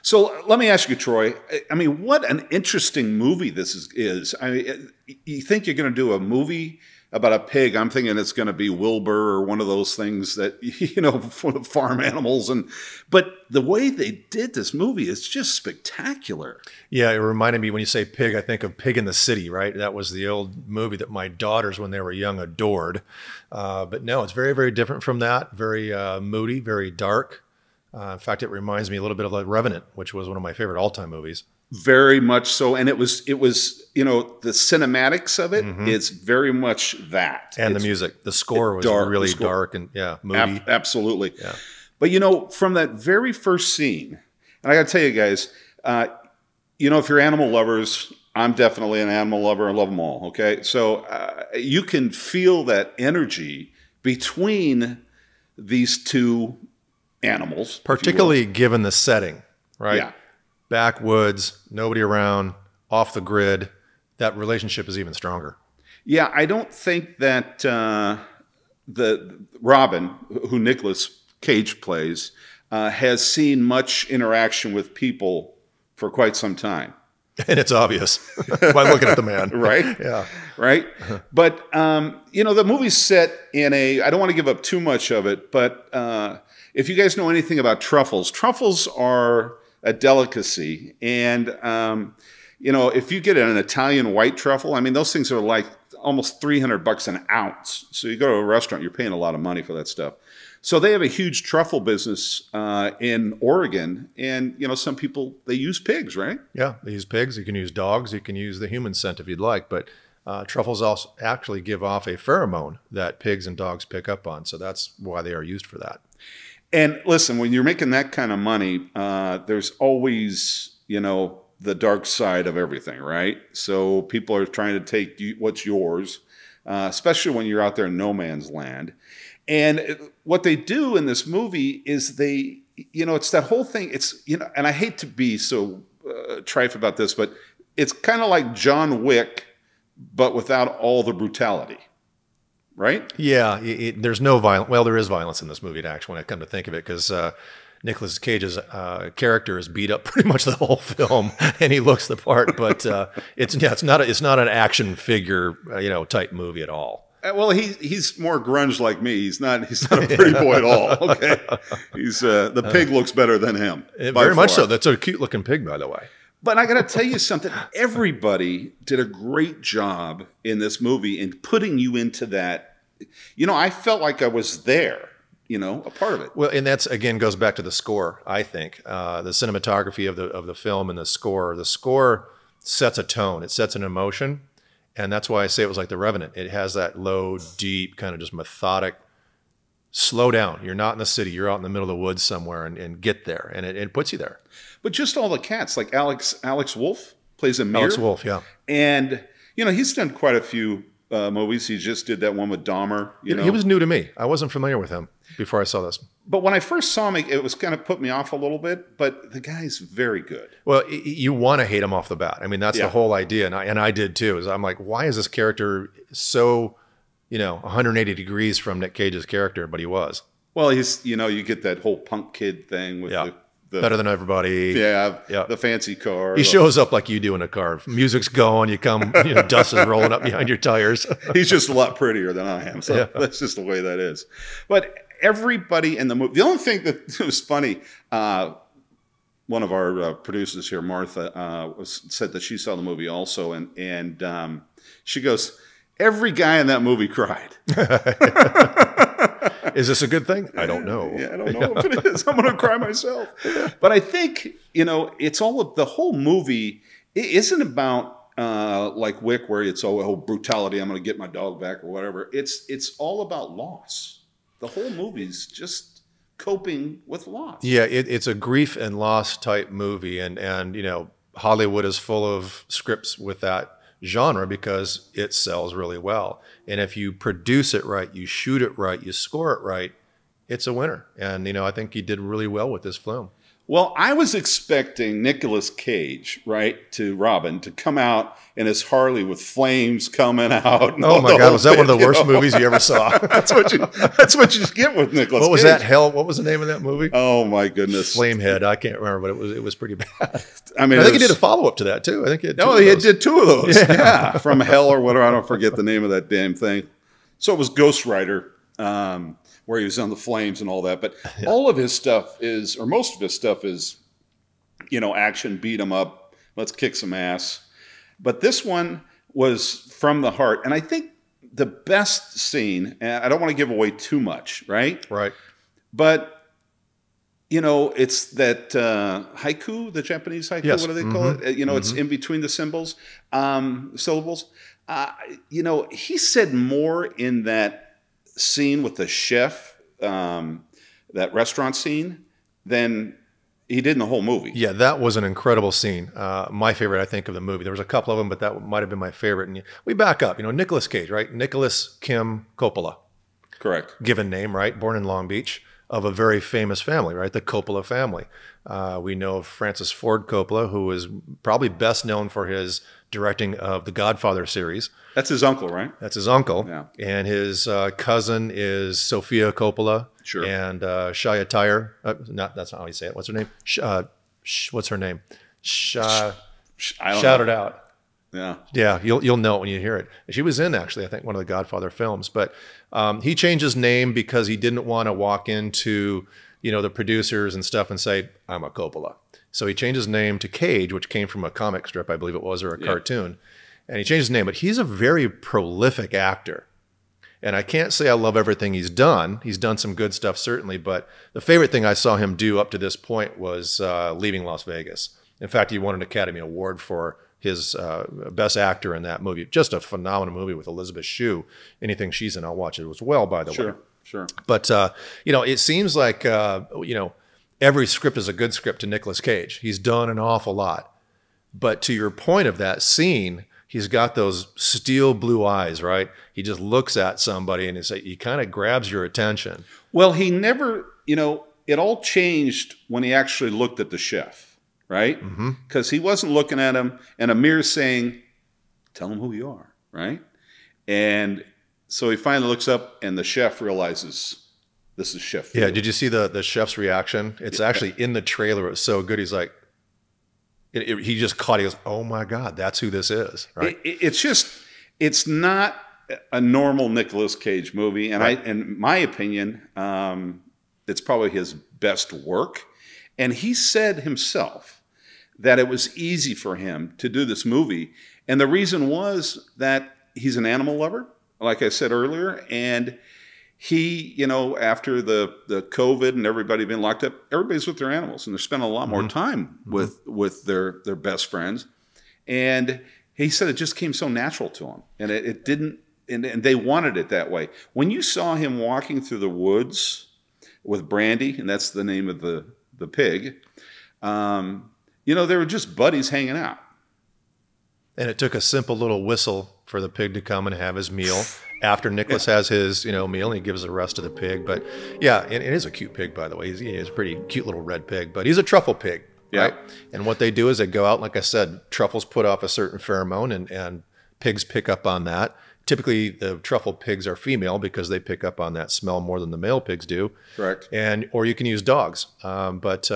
So let me ask you, Troy. I mean, what an interesting movie this is. I mean, you think you're going to do a movie about a pig? I'm thinking it's going to be Wilbur or one of those things that for the farm animals. But the way they did this movie is just spectacular. Yeah, it reminded me when you say pig, I think of Pig in the City, right? That was the old movie that my daughters, when they were young, adored. But no, it's very, very different from that. Very moody, very dark. In fact, it reminds me a little bit of like Revenant, which was one of my favorite all-time movies. Very much so, and it was the cinematics of it. It's very much that, and the music, the score was really dark and moody. Absolutely. Yeah. But from that very first scene, and I got to tell you guys, if you're animal lovers, I'm definitely an animal lover. I love them all. Okay, so you can feel that energy between these two animals, particularly given the setting, right? Yeah. Backwoods, nobody around, off the grid. That relationship is even stronger. Yeah, I don't think that the Robin, who Nicolas Cage plays, has seen much interaction with people for quite some time. And it's obvious by looking at the man. Right? Yeah. Right? But, the movie's set in I don't want to give up too much of it, but if you guys know anything about truffles are a delicacy. And, if you get an Italian white truffle, I mean, those things are like almost $300 an ounce. So you go to a restaurant, you're paying a lot of money for that stuff. So they have a huge truffle business in Oregon. And, some people, they use pigs, right? Yeah, they use pigs. You can use dogs. You can use the human scent if you'd like. But truffles also actually give off a pheromone that pigs and dogs pick up on. So that's why they are used for that. And listen, when you're making that kind of money, there's always, the dark side of everything, right? So people are trying to take what's yours, especially when you're out there in no man's land. And what they do in this movie is it's that whole thing. It's, and I hate to be so trite about this, but it's kind of like John Wick, but without all the brutality. Right? Yeah, there's no violence. Well, there is violence in this movie, actually, when I come to think of it, because Nicolas Cage's character is beat up pretty much the whole film, and he looks the part. But it's not an action figure type movie at all. Well, he's more grunge like me. He's not a pretty boy at all. Okay, he's the pig looks better than him. Very much so. That's a cute looking pig, by the way. But I got to tell you something. Everybody did a great job in this movie in putting you into that. I felt like I was there, a part of it. Well, and that's, again, goes back to the score, I think. The cinematography of the film and the score. The score sets a tone. It sets an emotion. And that's why I say it was like The Revenant. It has that low, deep, kind of just methodic, slow down. You're not in the city. You're out in the middle of the woods somewhere, and get there. And it puts you there. But just all the cats, like Alex Wolff plays Amir. Alex Wolff, yeah. And, he's done quite a few movies. He just did that one with Dahmer. He was new to me. I wasn't familiar with him before I saw this. But when I first saw him, it was kind of put me off a little bit. But the guy's very good. Well, you want to hate him off the bat. I mean, that's the whole idea. And I did too. Is I'm like, why is this character so, 180 degrees from Nick Cage's character? But he was. Well, he's, you get that whole punk kid thing with the better than everybody. Yeah, the fancy car. He shows up like you do in a car. Music's going, you come, dust is rolling up behind your tires. He's just a lot prettier than I am. So that's just the way that is. But everybody in the movie, the only thing that was funny, one of our producers here, Martha, said that she saw the movie also. And she goes, every guy in that movie cried. Is this a good thing? I don't know. Yeah, I don't know if it is. I'm going to cry myself. But I think, it's all of the whole movie. It isn't about like Wick, where it's all brutality. I'm going to get my dog back or whatever. It's all about loss. The whole movie's just coping with loss. Yeah, it's a grief and loss type movie. And Hollywood is full of scripts with that genre because it sells really well. And if you produce it right, you shoot it right, you score it right, it's a winner. And I think he did really well with this film. Well, I was expecting Nicolas Cage, right, to Robin, to come out in his Harley with flames coming out. Oh my God, was that one of the worst movies you ever saw? That's what you get with Nicolas Cage. What was that? Hell, what was the name of that movie? Oh my goodness, Flamehead. I can't remember, but it was pretty bad. I mean, I think he did a follow up to that too. I think he had he did 2 of those. Yeah, From Hell or whatever. I don't forget the name of that damn thing. So it was Ghost Rider. Where he was on the flames and all that. But all of his stuff is, or most of his stuff is, action, beat 'em up, let's kick some ass. But this one was from the heart. And I think the best scene, and I don't want to give away too much, right? Right. But, it's that haiku, the Japanese haiku, Yes. what do they call it? It's in between the syllables. He said more in that scene with the chef, that restaurant scene, than he did in the whole movie. Yeah, that was an incredible scene. My favorite, I think, of the movie. There was a couple of them, but that might have been my favorite. And we back up. Nicolas Cage, right? Nicholas Kim Coppola. Correct. Given name, right? Born in Long Beach, of a very famous family, right? The Coppola family. We know of Francis Ford Coppola, who is probably best known for his directing of the Godfather series. That's his uncle, right? That's his uncle. Yeah. And his cousin is Sofia Coppola. Sure. And Shia Tyre. That's not how you say it. What's her name? What's her name? I don't Shout know. it out. Yeah. Yeah, you'll know it when you hear it. She was in, actually, I think, one of the Godfather films. But he changed his name because he didn't want to walk into, the producers and stuff and say, I'm a Coppola. So he changed his name to Cage, which came from a comic strip, I believe it was, or a cartoon. And he changed his name. But he's a very prolific actor. And I can't say I love everything he's done. He's done some good stuff, certainly. But the favorite thing I saw him do up to this point was Leaving Las Vegas. In fact, he won an Academy Award for his best actor in that movie. Just a phenomenal movie with Elizabeth Shue. Anything she's in, I'll watch it as well, by the way. Sure. But, it seems like, every script is a good script to Nicolas Cage. He's done an awful lot. But to your point of that scene, he's got those steel blue eyes, right? He just looks at somebody and he kind of grabs your attention. Well, he never, it all changed when he actually looked at the chef, right? Because he wasn't looking at him in a mirror saying, tell him who you are, right? And so he finally looks up and the chef realizes this is Chef Field. Yeah, did you see the chef's reaction? It's actually in the trailer. It was so good. He's like, he just caught it. He goes, oh my God, that's who this is, right? It's not a normal Nicolas Cage movie. And Right. in my opinion, it's probably his best work. And he said himself that it was easy for him to do this movie. And the reason was that he's an animal lover, like I said earlier. And he, after the COVID and everybody being locked up, everybody's with their animals and they're spending a lot more time with their best friends. And he said it just came so natural to him, and it didn't, and they wanted it that way. When you saw him walking through the woods with Brandy, and that's the name of the pig, they were just buddies hanging out. And it took a simple little whistle for the pig to come and have his meal after Nicholas has his meal, and he gives the rest to the pig. But yeah, it is a cute pig, by the way. He's a pretty cute little red pig, but he's a truffle pig, right? And what they do is they go out, like I said, truffles put off a certain pheromone, and pigs pick up on that. Typically, the truffle pigs are female because they pick up on that smell more than the male pigs do. Correct. Or you can use dogs, but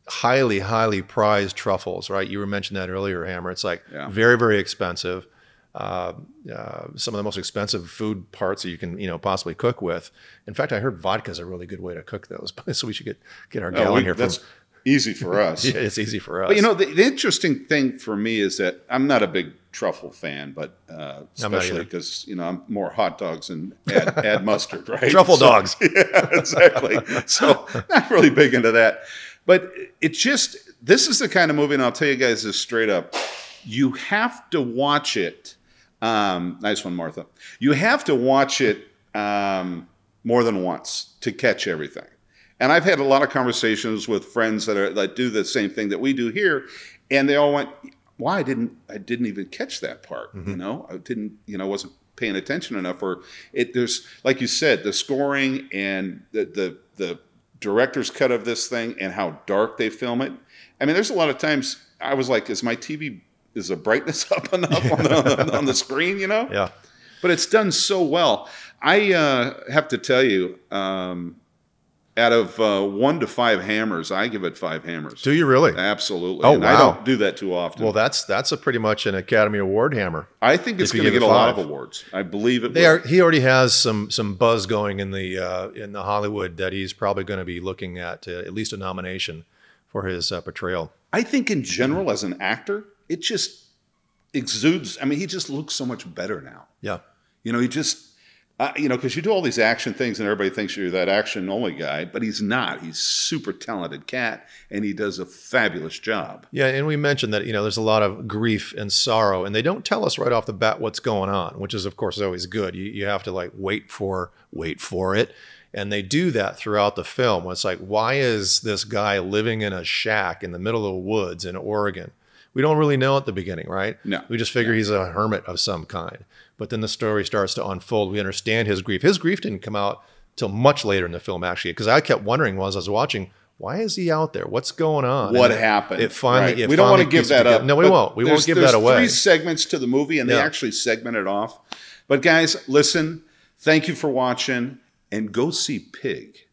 highly, highly prized truffles, right? You were mentioning that earlier, Hammer. It's like very, very expensive. Some of the most expensive food parts that you can, possibly cook with. In fact, I heard vodka is a really good way to cook those. So we should get our gal in here. That's easy for us. Yeah, it's easy for us. But the interesting thing for me is that I'm not a big truffle fan, but especially because I'm more hot dogs and add mustard, right? Truffle dogs. Yeah, exactly. So not really big into that. But this is the kind of movie, and I'll tell you guys this straight up. You have to watch it. Nice one, Martha. You have to watch it more than once to catch everything. And I've had a lot of conversations with friends that do the same thing that we do here, and they all went, "Why I didn't even catch that part? I didn't, wasn't paying attention enough." Or there's, like you said, the scoring and the director's cut of this thing and how dark they film it. I mean, there's a lot of times I was like, is the brightness up enough on the screen, you know? Yeah. But it's done so well. I have to tell you, out of 1 to 5 hammers, I give it 5 hammers. Do you really? Absolutely. Oh, and wow. I don't do that too often. Well, that's a pretty much an Academy Award hammer. I think it's going to get a lot of awards. I believe it will. He already has some buzz going in the Hollywood that he's probably going to be looking at least a nomination for his portrayal. I think in general, as an actor, it just exudes. I mean, he just looks so much better now. Yeah. You know, he just, because you do all these action things and everybody thinks you're that action only guy, but he's not. He's super talented cat, and he does a fabulous job. Yeah, and we mentioned that, there's a lot of grief and sorrow, and they don't tell us right off the bat what's going on, which is, of course, always good. You have to like wait for it. And they do that throughout the film. It's like, why is this guy living in a shack in the middle of the woods in Oregon? We don't really know at the beginning, right? No. We just figure he's a hermit of some kind. But then the story starts to unfold. We understand his grief. His grief didn't come out till much later in the film, actually, because I kept wondering while I was watching, why is he out there? What's going on? What happened? It finally. Right. We don't want to give that up. No, we won't. We won't give that away. There's 3 segments to the movie, and they actually segment it off. But guys, listen. Thank you for watching, and go see Pig.